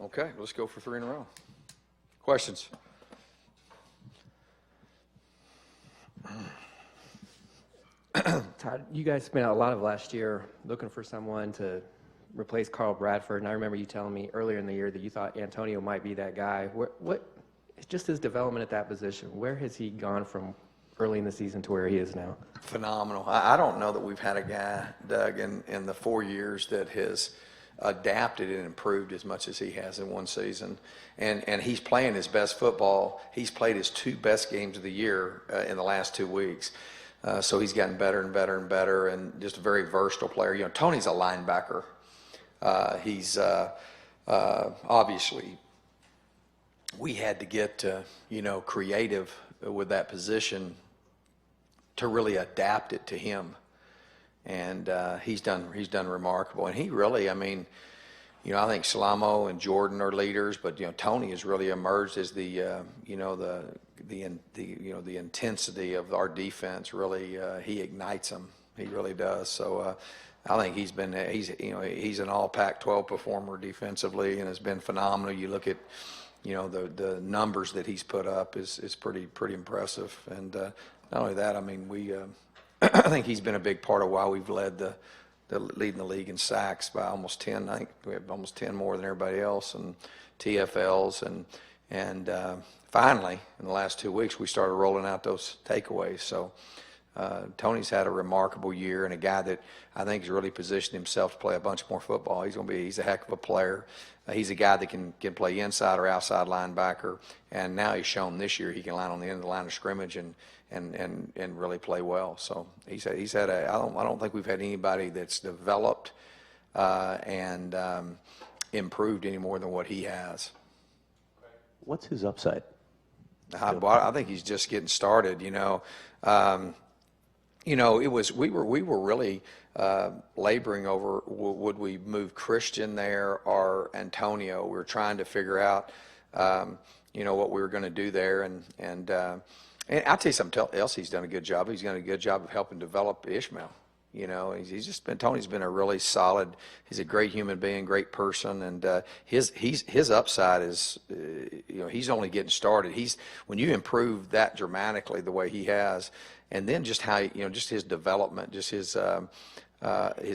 Okay, let's go for 3 in a row. Questions? Todd, you guys spent a lot of last year looking for someone to replace Carl Bradford, and I remember you telling me earlier in the year that you thought Antonio might be that guy. What just his development at that position, where has he gone from early in the season to where he is now? Phenomenal. I don't know that we've had a guy, Doug, in the 4 years that has adapted and improved as much as he has in one season. And he's playing his best football. He's played his 2 best games of the year in the last 2 weeks. So he's gotten better and better and better, and just a very versatile player. You know, Tony's a linebacker. He's obviously, we had to get creative with that position to really adapt it to him, and he's done remarkable. And he really, I mean, I think Salamo and Jordan are leaders, but Tony has really emerged as the intensity of our defense. Really, he ignites them. He really does. So I think he's an all Pac-12 performer defensively and has been phenomenal. You look at the numbers that he's put up is pretty impressive. And not only that, I mean, we I think he's been a big part of why we've leading the league in sacks by almost 10. I think we have almost 10 more than everybody else, and TFLs, and finally in the last 2 weeks we started rolling out those takeaways. So Tony's had a remarkable year, and a guy that I think has really positioned himself to play a bunch more football. He's a heck of a player. He's a guy that can play inside or outside linebacker, and now he's shown this year he can line on the end of the line of scrimmage and really play well. So he's had I don't think we've had anybody that's developed and improved any more than what he has. What's his upside? I think he's just getting started. It was we were really laboring over would we move Christian there or Antonio. We were trying to figure out what we were going to do there, and I'll tell you something else. He's done a good job. He's done a good job of helping develop Ishmael. Tony's been a really solid. He's a great human being, great person, and his upside is, he's only getting started. When you improve that dramatically the way he has, and then just how just his development, just his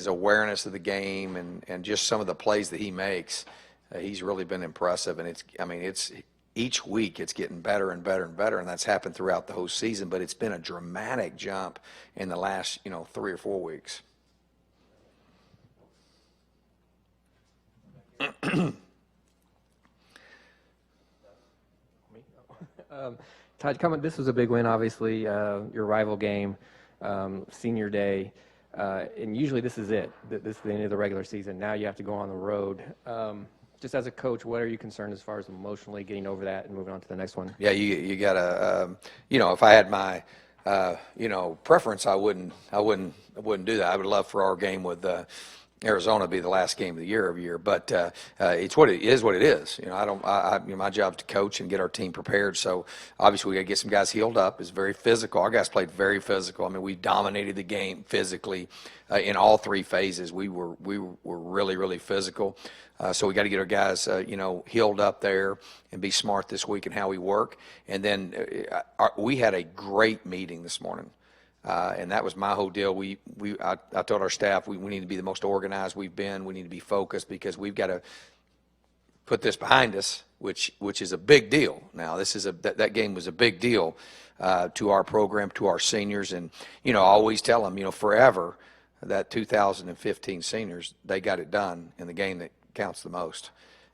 awareness of the game, and just some of the plays that he makes, he's really been impressive. And it's each week it's getting better and better and better, and that's happened throughout the whole season, but it's been a dramatic jump in the last 3 or 4 weeks. Todd, this was a big win, obviously, your rival game, senior day, and usually this is it. This is the end of the regular season. Now you have to go on the road. Just as a coach, what are you concerned as far as emotionally getting over that and moving on to the next one? Yeah, you gotta, if I had my, preference, I wouldn't do that. I would love for our game with Arizona to be the last game of the year every year, but it's what it is. What it is. My job is to coach and get our team prepared. So obviously we got to get some guys healed up. It's very physical. Our guys played very physical. I mean, we dominated the game physically in all 3 phases. We were really, really physical. So we got to get our guys, healed up there and be smart this week in how we work. And then we had a great meeting this morning. And that was my whole deal. I told our staff we need to be the most organized we've been. We need to be focused because we've got to put this behind us, which is a big deal. Now that game was a big deal to our program, to our seniors, and I always tell them, forever that 2015 seniors, they got it done in the game that counts the most,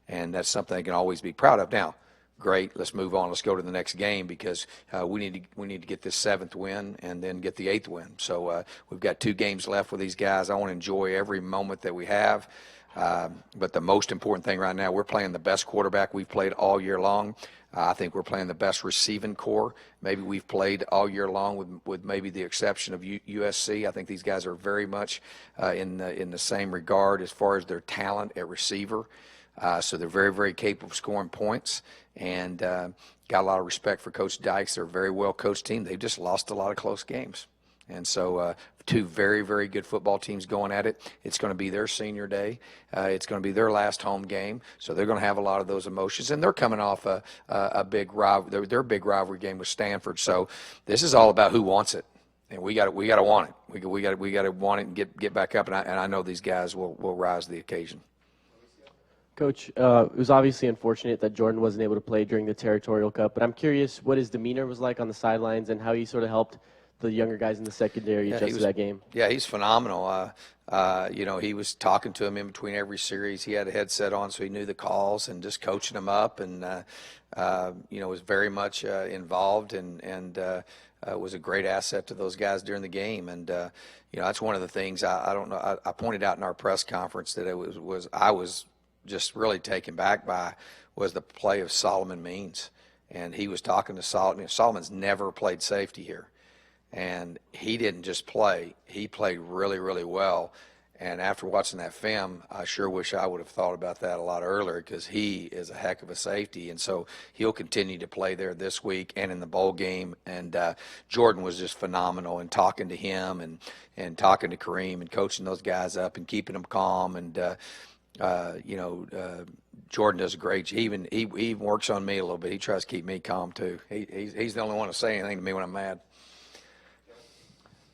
and that's something they can always be proud of. Now, great, let's move on. Let's go to the next game because we need to get this 7th win and then get the 8th win. So we've got 2 games left with these guys. I want to enjoy every moment that we have. But the most important thing right now, we're playing the best quarterback we've played all year long. I think we're playing the best receiving core maybe we've played all year long, with maybe the exception of USC. I think these guys are very much in the same regard as far as their talent at receiver. So they're very, very capable of scoring points, and got a lot of respect for Coach Dykes. They're a very well coached team. They've just lost a lot of close games, And so two very, very good football teams going at it. It's going to be their senior day. It's going to be their last home game. So they're going to have a lot of those emotions. And they're coming off a big rival, their big rivalry game with Stanford. So this is all about who wants it. And we got to want it. We got to want it and get back up. And I know these guys will rise to the occasion. Coach, it was obviously unfortunate that Jordan wasn't able to play during the Territorial Cup, but I'm curious what his demeanor was like on the sidelines and how he sort of helped the younger guys in the secondary adjust to that game. Yeah, he's phenomenal. He was talking to him in between every series. He had a headset on, so he knew the calls and just coaching them up, and was very much involved and was a great asset to those guys during the game. And that's one of the things I don't know. I pointed out in our press conference that I was just really taken back by was the play of Solomon Means. And he was talking to Solomon. Solomon's never played safety here. And he didn't just play. He played really, really well. And after watching that film, I sure wish I would have thought about that a lot earlier because he is a heck of a safety. And so he'll continue to play there this week and in the bowl game. And Jordan was just phenomenal in talking to him and talking to Kareem and coaching those guys up and keeping them calm. And Jordan does a great job. He even works on me a little bit. He tries to keep me calm too. He's the only one to say anything to me when I'm mad.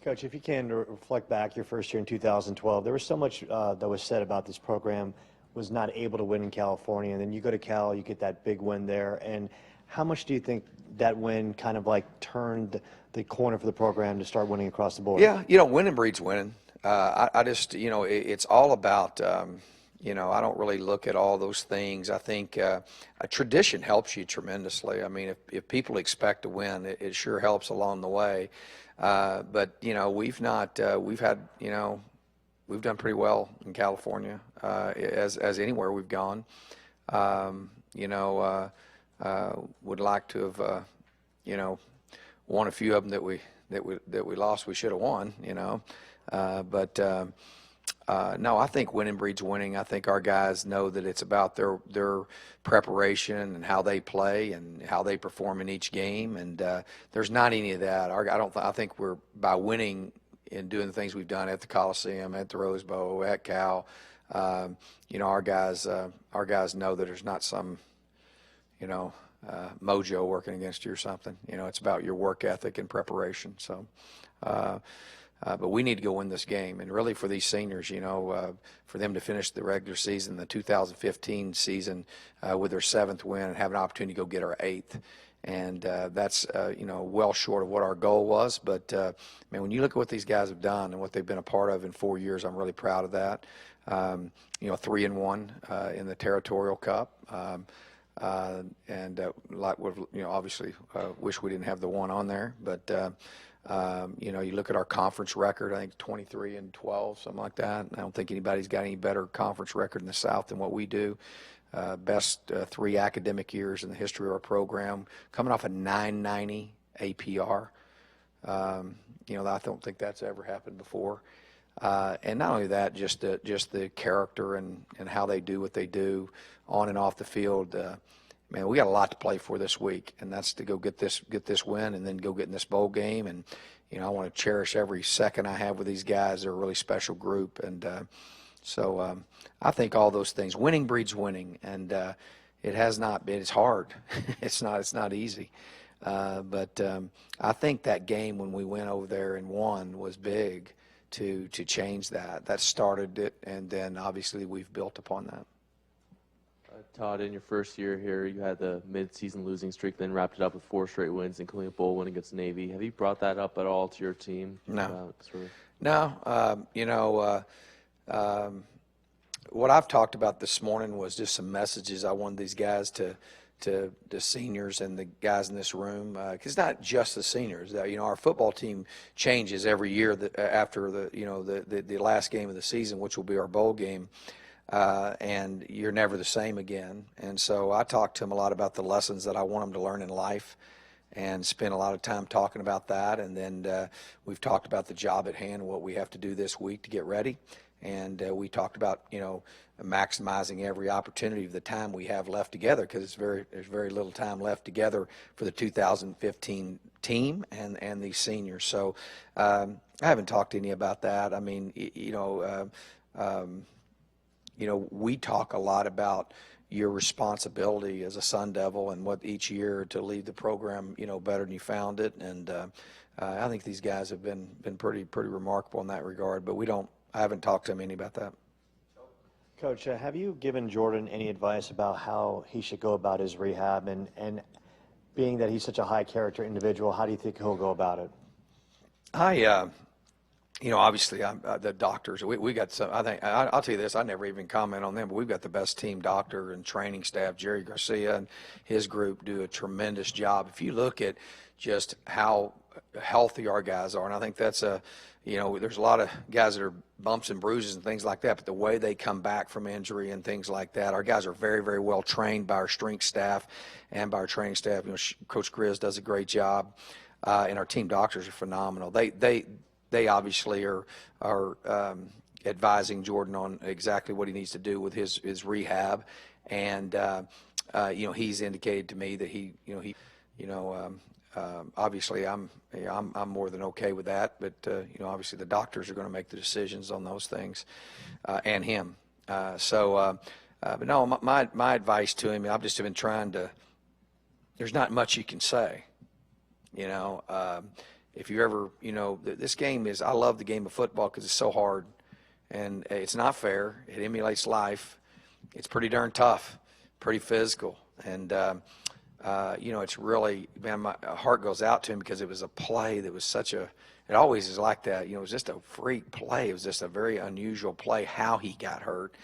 Coach, if you can reflect back your first year in 2012, there was so much that was said about this program was not able to win in California, and then you go to Cal, you get that big win there. And how much do you think that win kind of like turned the corner for the program to start winning across the board? Yeah, winning breeds winning. I just, it's all about, I don't really look at all those things. I think a tradition helps you tremendously. I mean, if people expect to win, it sure helps along the way. But we've done pretty well in California as anywhere we've gone. Would like to have won a few of them that we lost. We should have won. No, I think winning breeds winning. I think our guys know that it's about their preparation and how they play and how they perform in each game. And there's not any of that. I think we're by winning and doing the things we've done at the Coliseum, at the Rose Bowl, at Cal. Our guys know that there's not some mojo working against you or something. It's about your work ethic and preparation. So. But we need to go win this game. And really for these seniors, for them to finish the regular season, the 2015 season, with their 7th win and have an opportunity to go get our 8th. And that's, well short of what our goal was. But, when you look at what these guys have done and what they've been a part of in 4 years, I'm really proud of that. 3-1 in the Territorial Cup. Obviously wish we didn't have the one on there. But, you look at our conference record, I think 23-12, something like that. I don't think anybody's got any better conference record in the South than what we do. Best 3 academic years in the history of our program, coming off a 990 APR. I don't think that's ever happened before. And not only that, just the character and how they do what they do on and off the field. We got a lot to play for this week, and that's to go get this win and then go get in this bowl game. And I want to cherish every second I have with these guys. They're a really special group, and so I think all those things. Winning breeds winning, and it has not been. It's hard. It's not easy. But I think that game when we went over there and won was big to change that. That started it, and then obviously we've built upon that. Todd, in your first year here, you had the mid-season losing streak, then wrapped it up with 4 straight wins, including a bowl win against Navy. Have you brought that up at all to your team? No. What I've talked about this morning was just some messages I wanted these guys to the seniors and the guys in this room, because it's not just the seniors. Our football team changes every year after the last game of the season, which will be our bowl game. And you're never the same again. And so I talked to them a lot about the lessons that I want them to learn in life and spend a lot of time talking about that. And then we've talked about the job at hand and what we have to do this week to get ready. And we talked about, maximizing every opportunity of the time we have left together, because there's very little time left together for the 2015 team and these seniors. So I haven't talked to any about that. I mean, we talk a lot about your responsibility as a Sun Devil and what each year to leave the program, better than you found it. And I think these guys have been pretty remarkable in that regard. But I haven't talked to them any about that. Coach, have you given Jordan any advice about how he should go about his rehab? And being that he's such a high character individual, how do you think he'll go about it? Obviously, the doctors, we got some, I think, I'll tell you this, I never even comment on them, but we've got the best team doctor and training staff. Jerry Garcia and his group do a tremendous job. If you look at just how healthy our guys are, and I think that's there's a lot of guys that are bumps and bruises and things like that, but the way they come back from injury and things like that, our guys are very, very well trained by our strength staff and by our training staff. Coach Grizz does a great job, and our team doctors are phenomenal. They obviously are advising Jordan on exactly what he needs to do with his rehab, and he's indicated to me that obviously I'm more than okay with that, but obviously the doctors are going to make the decisions on those things, and him. But no, my advice to him, I've just been trying to. There's not much you can say, If you ever, this game is, I love the game of football because it's so hard, and it's not fair. It emulates life. It's pretty darn tough, pretty physical, and it's really, man, my heart goes out to him because it was a play that was it always is like that. It was just a freak play. It was just a very unusual play how he got hurt.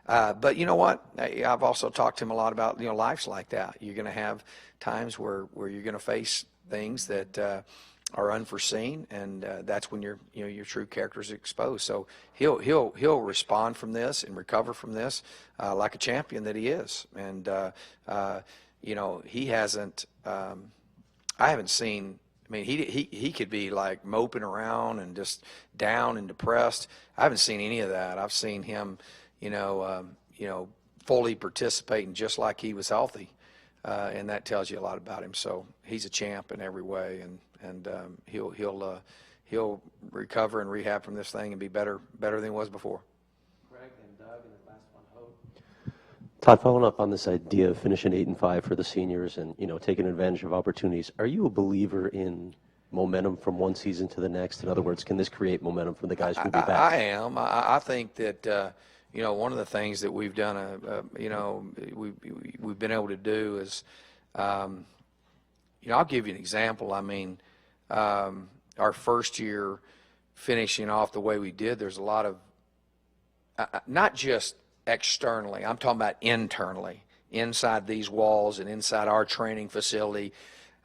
But you know what? I've also talked to him a lot about, life's like that. You're going to have times where you're going to face things that are unforeseen, and that's when your true character is exposed. So he'll respond from this and recover from this like a champion that he is. And he hasn't. I haven't seen. I mean, he could be like moping around and just down and depressed. I haven't seen any of that. I've seen him, fully participating just like he was healthy, and that tells you a lot about him. So he's a champ in every way, and he'll recover and rehab from this thing and be better than he was before. Greg and Doug, and the last one, Hope. Todd, following up on this idea of finishing 8-5 for the seniors and taking advantage of opportunities, are you a believer in momentum from one season to the next? In other words, can this create momentum for the guys who will be back? I am. I think that one of the things that we've done, we've been able to do is, I'll give you an example. I mean, our first year finishing off the way we did, there's a lot of not just externally, I'm talking about internally, inside these walls and inside our training facility.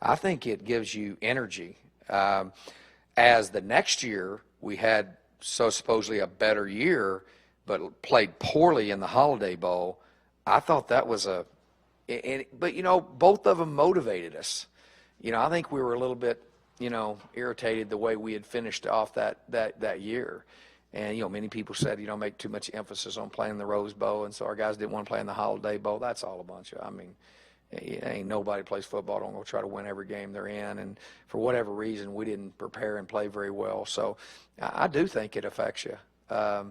I think it gives you energy. As the next year we had supposedly a better year, but played poorly in the Holiday Bowl, I thought that was but both of them motivated us. I think we were a little bit, irritated the way we had finished off that year. And, many people said, make too much emphasis on playing the Rose Bowl, and so our guys didn't want to play in the Holiday Bowl. That's all a bunch of, ain't nobody plays football don't go try to win every game they're in. And for whatever reason, we didn't prepare and play very well. So I do think it affects you. I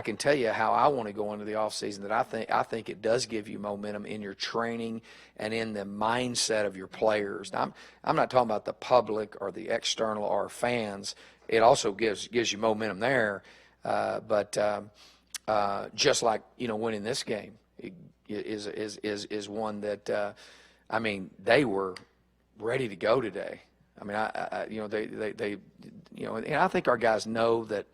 can tell you how I want to go into the offseason, that I think it does give you momentum in your training and in the mindset of your players. Now, I'm not talking about the public or the external or fans. It also gives you momentum there. But just like, winning this game is one that, they were ready to go today. And I think our guys know that,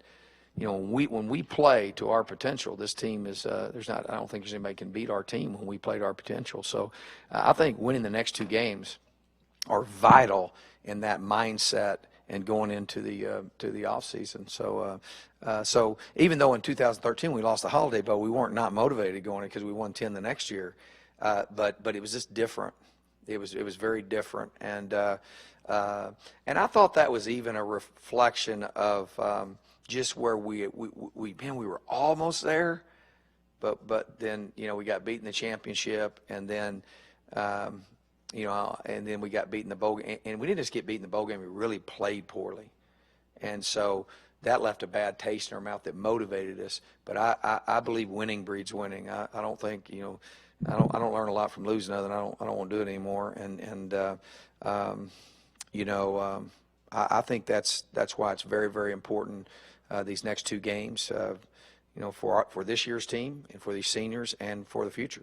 when we play to our potential, this team is, I don't think there's anybody can beat our team when we play to our potential. So I think winning the next two games are vital in that mindset and going into the off season. So even though in 2013 we lost the Holiday Bowl, we weren't not motivated going in because we won 10 the next year. But it was just different. It was very different. And I thought that was even a reflection of, just where we were almost there, but then, we got beat in the championship, and then, and then we got beat in the bowl game. And we didn't just get beat in the bowl game, we really played poorly. And so that left a bad taste in our mouth that motivated us. But I believe winning breeds winning. I don't think, I don't learn a lot from losing other than I don't want to do it anymore. I think that's why it's very, very important, these next two games, for this year's team and for these seniors and for the future.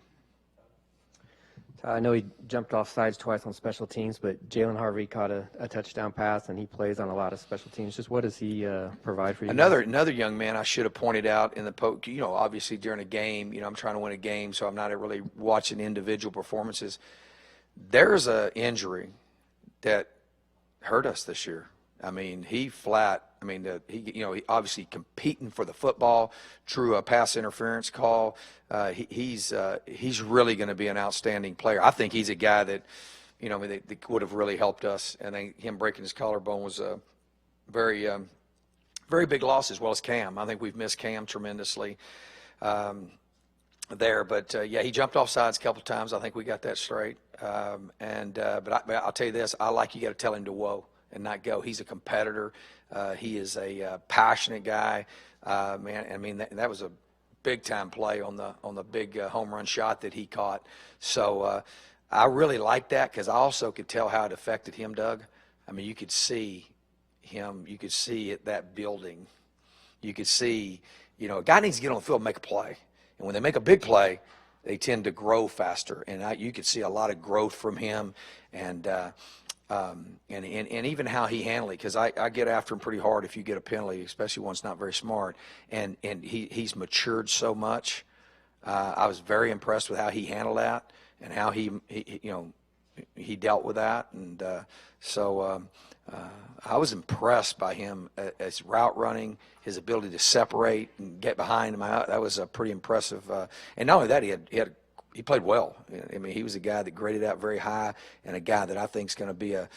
I know he jumped off sides twice on special teams, but Jalen Harvey caught a touchdown pass, and he plays on a lot of special teams. Just what does he provide for you? Another young man I should have pointed out in the obviously during a game, I'm trying to win a game, so I'm not really watching individual performances. There's an injury that hurt us this year. I mean, he obviously competing for the football, drew a pass interference call. He's really going to be an outstanding player. I think he's a guy that, that would have really helped us. And him breaking his collarbone was a very, very big loss, as well as Cam. I think we've missed Cam tremendously there. But he jumped off sides a couple times. I think we got that straight. But I'll tell you this: you got to tell him to whoa and not go. He's a competitor. He is a passionate guy, man. I mean, that was a big-time play on the big home run shot that he caught. So I really like that, because I also could tell how it affected him, Doug. I mean, you could see him. You could see it, that building. You could see, a guy needs to get on the field and make a play. And when they make a big play, they tend to grow faster. And you could see a lot of growth from him. And even how he handled it, because I get after him pretty hard if you get a penalty, especially one that's not very smart. And he's matured so much. I was very impressed with how he handled that and how he dealt with that. And so I was impressed by him as route running, his ability to separate and get behind him. That was a pretty impressive. And not only that, he played well. I mean, he was a guy that graded out very high, and a guy that I think is going to be a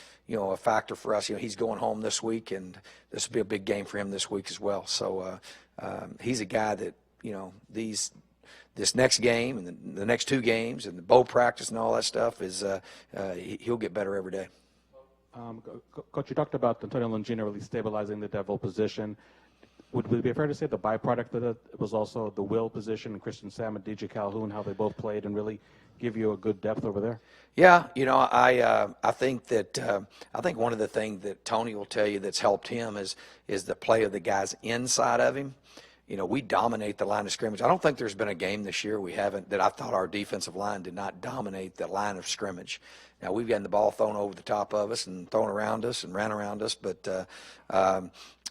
factor for us. He's going home this week, and this will be a big game for him this week as well. So he's a guy that, this next game and the next two games and the bowl practice and all that stuff is he'll get better every day. Coach, you talked about Antonio Longino really stabilizing the devil position. Would it be fair to say the byproduct of it was also the will position, Christian Sam and DJ Calhoun, how they both played and really give you a good depth over there? Yeah, I think that I think one of the things that Tony will tell you that's helped him is the play of the guys inside of him. We dominate the line of scrimmage. I don't think there's been a game this year that I thought our defensive line did not dominate the line of scrimmage. Now, we've gotten the ball thrown over the top of us and thrown around us and ran around us, but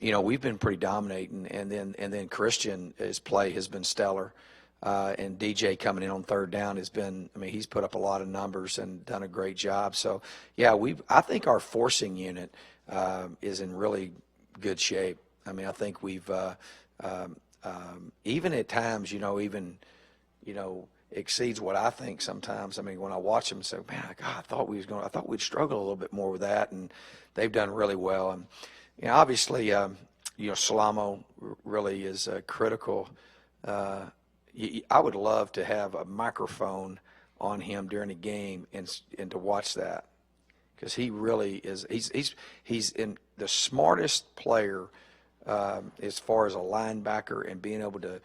we've been pretty dominating. And then Christian, his play has been stellar. And DJ coming in on third down has been, he's put up a lot of numbers and done a great job. So, yeah, I think our forcing unit is in really good shape. I think we've even at times, exceeds what I think sometimes. When I watch them, say, man, God, I thought we'd struggle a little bit more with that, and they've done really well. And obviously, Salamo really is critical. I would love to have a microphone on him during a game and to watch that, because he really is. He's in the smartest player as far as a linebacker, and being able to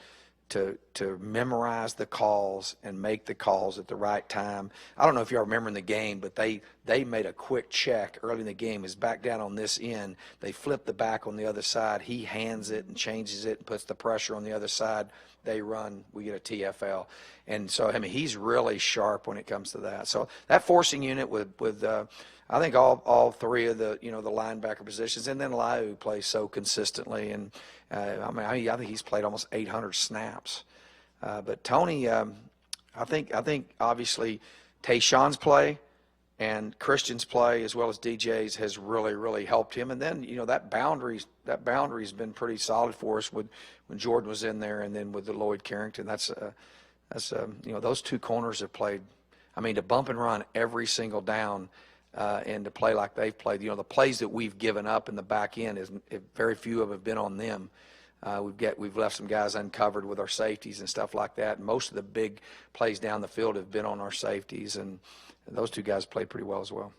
memorize the calls and make the calls at the right time. I don't know if y'all remember in the game, but they made a quick check early in the game. Is back down on this end. They flip the back on the other side. He hands it and changes it and puts the pressure on the other side. They run. We get a TFL. And so, he's really sharp when it comes to that. So that forcing unit with I think all three of the the linebacker positions, and then Liu plays so consistently, and I think he's played almost 800 snaps. But Tony, I think obviously Tayshawn's play and Christian's play, as well as DJ's, has really helped him. And then that boundary's been pretty solid for us when Jordan was in there, and then with the Lloyd Carrington. That's those two corners have played. To bump and run every single down. And to play like they've played, the plays that we've given up in the back end, very few of them have been on them. We've left some guys uncovered with our safeties and stuff like that. Most of the big plays down the field have been on our safeties, and those two guys played pretty well as well.